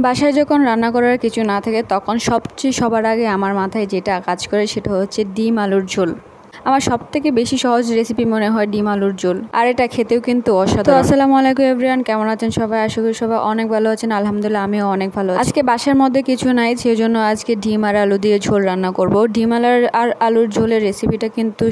বাসায় যখন রান্না করার কিছু না থাকে তখন সবার আগে আমার মাথায় যেটা কাজ করে সেটা হচ্ছে ডিম আলুর ঝোল। আমার সবথেকে বেশি সহজ রেসিপি মনে হয় ডিম আলুর ঝোল, আর এটা খেতেও কিন্তু অসাধারণ। আসসালামু আলাইকুম এভরিওয়ান, কেমন আছেন সবাই? আশা করি সবাই অনেক ভালো আছেন। আলহামদুলিল্লাহ আমিও অনেক ভালো আছি। আজকে বাসার মধ্যে কিছু নাই, সেজন্য আজকে ডিম আর আলু দিয়ে ঝোল রান্না করব। ডিম আর আলুর ঝোলের রেসিপিটা কিন্তু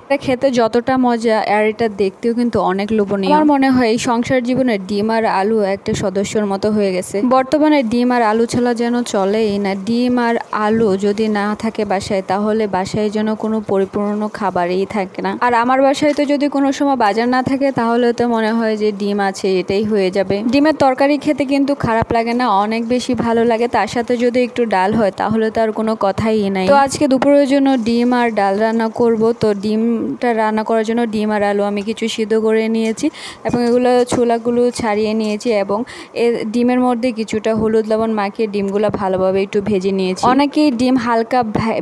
এটা খেতে যতটা মজা আর এটা দেখতেও কিন্তু অনেক লোভনীয়। আমার মনে হয় এই সংসার জীবনে ডিম আর আলু একটা সদস্যর মতো হয়ে গেছে। বর্তমানে ডিম আর আলু ছাড়া যেন চলেই না। ডিম আর আলু যদি না থাকে বাসায়, তাহলে বাসায় যেন কোনো পরিপূর্ণ খাবারই থাকে না। আর আমার বাসায় তো যদি কোনো সময় বাজার না থাকে, তাহলে তো মনে হয় যে ডিম আছে এটাই হয়ে যাবে। ডিমের তরকারি খেতে কিন্তু খারাপ লাগে না, অনেক বেশি ভালো লাগে। তার সাথে যদি একটু ডাল হয় তাহলে তো আর কোনো কথাই নাই। তো আজকে দুপুরের জন্য ডিম আর ডাল রান্না করব। তো ডিমটা রান্না করার জন্য ডিম আর আলু আমি কিছু সিদ্ধ করে নিয়েছি এবং এগুলো ছোলাগুলো ছাড়িয়ে নিয়েছি এবং ডিমের মধ্যে কিছুটা হলুদ লবণ মাখিয়ে ডিমগুলো ভালোভাবে একটু ভেজে নিয়েছি। অনেকেই ডিম হালকা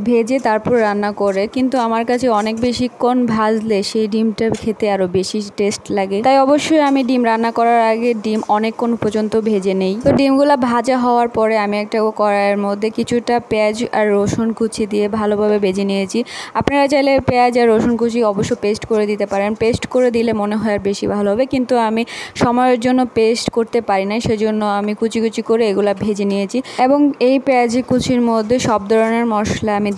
ভেজে তারপর রান্না করে, কিন্তু আমার কাছে অনেক বেশিক্ষণ ভাজলে সেই ডিমটা খেতে আরো বেশি টেস্ট লাগে। তাই অবশ্যই আমি ডিম রান্না করার আগে ডিম অনেকক্ষণ পর্যন্ত ভেজে নেই। তো ডিমগুলো ভাজা হওয়ার পরে আমি একটা কড়াইয়ের মধ্যে কিছুটা পেঁয়াজ আর রসুন কুচি দিয়ে ভালোভাবে ভেজে নিয়েছি। আপনারা চাইলে পেঁয়াজ আর রসুন কুচি অবশ্য পেস্ট করে দিতে পারেন। পেস্ট করে দিলে মনে হয় আর বেশি ভালো হবে, কিন্তু আমি সময়ের জন্য পেস্ট করতে পারি না, সেজন্য আমি কুচি কুচি করে এগুলা ভেজে নিয়েছি। এবং এই পেঁয়াজ কুচির মধ্যে সব ধরনের মশলা আমি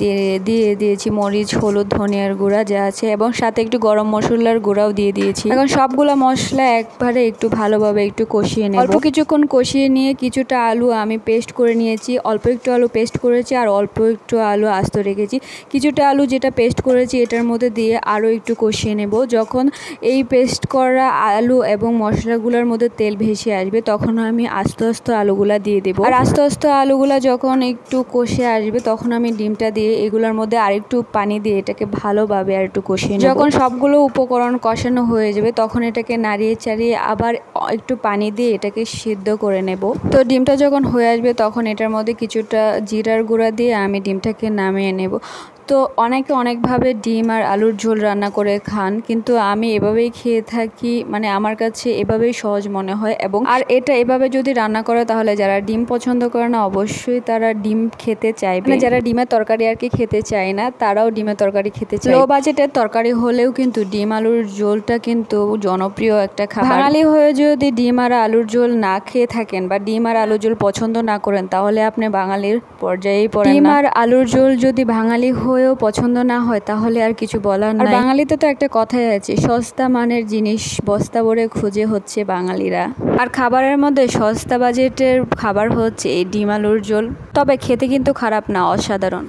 দিয়ে দিয়েছি। মরিচ, হলুদ, ধনিয়ার গুঁড়া যা আছে এবং সাথে একটু গরম মশলার গুঁড়াও দিয়ে দিয়েছি। এখন সবগুলা মশলা একবারে একটু ভালোভাবে একটু কষিয়ে নেব। অল্প কিছুক্ষণ কষিয়ে নিয়ে কিছুটা আলু আমি পেস্ট করে নিয়েছি। অল্প একটু আলু পেস্ট করেছি আর অল্প একটু আলু আস্ত রেখেছি। কিছুটা আলু যেটা পেস্ট করেছি এটার মধ্যে দিয়ে আরও একটু কষিয়ে নেব। যখন এই পেস্ট করা আলু এবং মশলাগুলোর মধ্যে তেল ভেসে আসবে, তখন আমি আস্তে আস্তে আলুগুলা দিয়ে দেবো। আর আস্তে আস্তে আলুগুলা যখন একটু কষে আসবে, তখন আমি ডিমটা দিয়ে এগুলোর মধ্যে আরেকটু পানি দিয়ে এটাকে ভালোভাবে আর একটু কষিয়ে নেব। যখন সবগুলো উপকরণ কষানো হয়ে যাবে, তখন এটাকে নাড়িয়ে চাড়িয়ে আবার একটু পানি দিয়ে এটাকে সিদ্ধ করে নেব। তো ডিমটা যখন হয়ে আসবে, তখন এটার মধ্যে কিছুটা জিরার গুঁড়া দিয়ে আমি ডিমটাকে নামিয়ে নেব। তো অনেকে অনেকভাবে ডিম আর আলুর ঝোল রান্না করে খান, কিন্তু আমি এভাবেই খেয়ে থাকি। মানে আমার কাছে এভাবেই সহজ মনে হয়। এবং আর এটা এভাবে যদি রান্না করে, তাহলে যারা ডিম পছন্দ করে না অবশ্যই তারা ডিম খেতে চাইবে। মানে যারা ডিমের তরকারি আর কি খেতে চায় না, তারাও ডিমের তরকারি খেতে চায়। লো বাজেটের তরকারি হলেও কিন্তু ডিম আলুর ঝোলটা কিন্তু জনপ্রিয় একটা খাবার। বাঙালি হয়ে যদি ডিম আর আলুর ঝোল না খেয়ে থাকেন বা ডিম আর আলুর ঝোল পছন্দ না করেন, তাহলে আপনি বাঙালির পর্যায়েই পড়েন না। ডিম আর আলুর ঝোল যদি বাঙালি হয়েও পছন্দ না হয়, তাহলে আর কিছু বলার নাই। বাঙালিতে তো একটা কথাই আছে, সস্তা মানের জিনিস বস্তা ভরে খুঁজে হচ্ছে বাঙালিরা। আর খাবারের মধ্যে সস্তা বাজেটের খাবার হচ্ছে এই ডিম আলুর ঝোল। তবে খেতে কিন্তু খারাপ না, অসাধারণ।